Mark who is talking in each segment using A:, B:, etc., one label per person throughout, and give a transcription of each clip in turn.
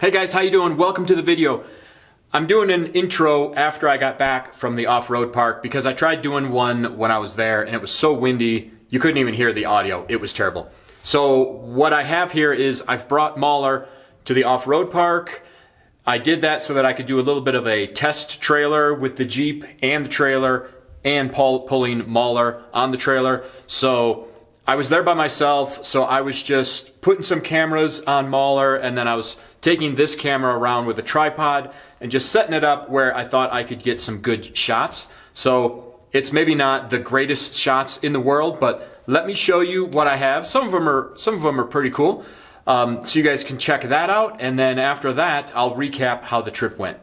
A: Hey guys, how you doing? Welcome to the video. I'm doing an intro after I got back from the off-road park because I tried doing one when I was there and it was so windy you couldn't even hear the audio. It was terrible. So what I have here is I've brought Mauler to the off-road park. I did that so that I could do a little bit of a test trailer with the Jeep and the trailer and pulling Mauler on the trailer. So I was there by myself, so I was just putting some cameras on Mauler and then I was taking this camera around with a tripod and just setting it up where I thought I could get some good shots. So it's maybe not the greatest shots in the world, but let me show you what I have. Some of them are pretty cool. So you guys can check that out, and then after that, I'll recap how the trip went.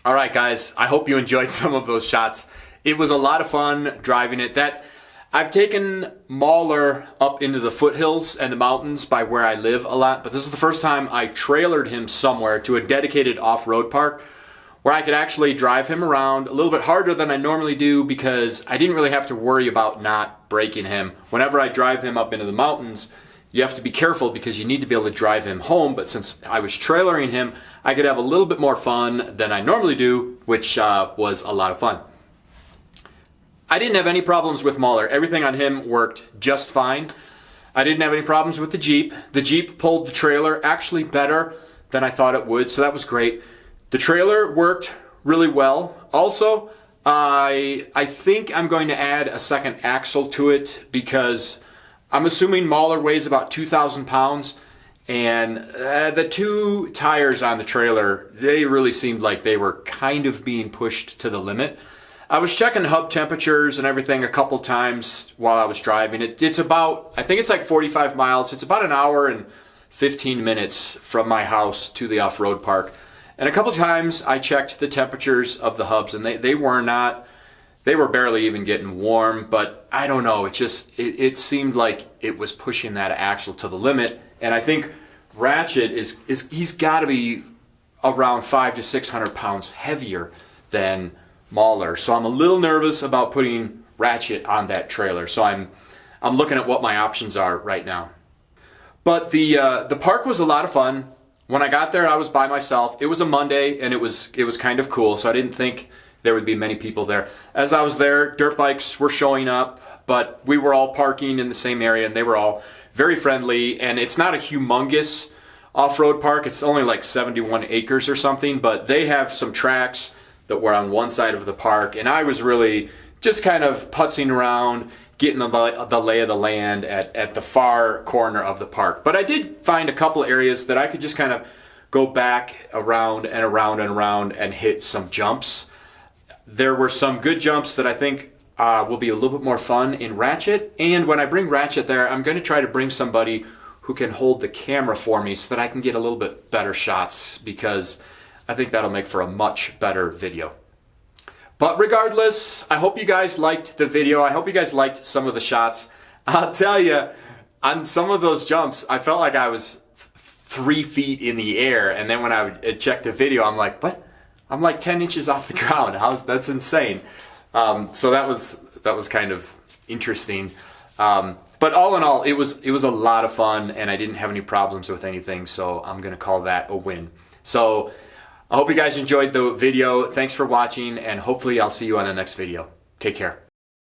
A: All right, guys, I hope you enjoyed some of those shots. It was a lot of fun driving it. I've taken Mauler up into the foothills and the mountains by where I live a lot, but this is the first time I trailered him somewhere to a dedicated off-road park where I could actually drive him around a little bit harder than I normally do because I didn't really have to worry about not breaking him. Whenever I drive him up into the mountains, you have to be careful because you need to be able to drive him home, but since I was trailering him, I could have a little bit more fun than I normally do, which was a lot of fun. I didn't have any problems with Mauler. Everything on him worked just fine. I didn't have any problems with the Jeep. The Jeep pulled the trailer actually better than I thought it would, so that was great. The trailer worked really well. Also, I think I'm going to add a second axle to it because I'm assuming Mauler weighs about 2,000 pounds, and the two tires on the trailer, they really seemed like they were kind of being pushed to the limit. I was checking hub temperatures and everything a couple times while I was driving. It's about, I think it's like 45 miles. It's about an hour and 15 minutes from my house to the off-road park. And a couple times I checked the temperatures of the hubs, and they were barely even getting warm, but I don't know, it seemed like it was pushing that axle to the limit. And I think Wratchet he's got to be around 500 to 600 pounds heavier than Mauler. So I'm a little nervous about putting Wratchet on that trailer. So I'm looking at what my options are right now. But the park was a lot of fun. When I got there, I was by myself. It was a Monday, and it was kind of cool, so I didn't think there would be many people there. As I was there, dirt bikes were showing up, but we were all parking in the same area, and they were all very friendly. And it's not a humongous off-road park. It's only like 71 acres or something, but they have some tracks that were on one side of the park, and I was really just kind of putzing around, getting the lay of the land at the far corner of the park. But I did find a couple areas that I could just kind of go back around and around and around and hit some jumps. There were some good jumps that I think will be a little bit more fun in Wratchet. And when I bring Wratchet there, I'm going to try to bring somebody who can hold the camera for me so that I can get a little bit better shots, because I think that'll make for a much better video. But regardless, I hope you guys liked the video. I hope you guys liked some of the shots. I'll tell you, on some of those jumps, I felt like I was 3 feet in the air. And then when I would check the video, I'm like, what? I'm like 10 inches off the ground. That's insane. So that was kind of interesting. But all in all, it was a lot of fun, and I didn't have any problems with anything. So I'm going to call that a win. So I hope you guys enjoyed the video. Thanks for watching, and hopefully I'll see you on the next video. Take care.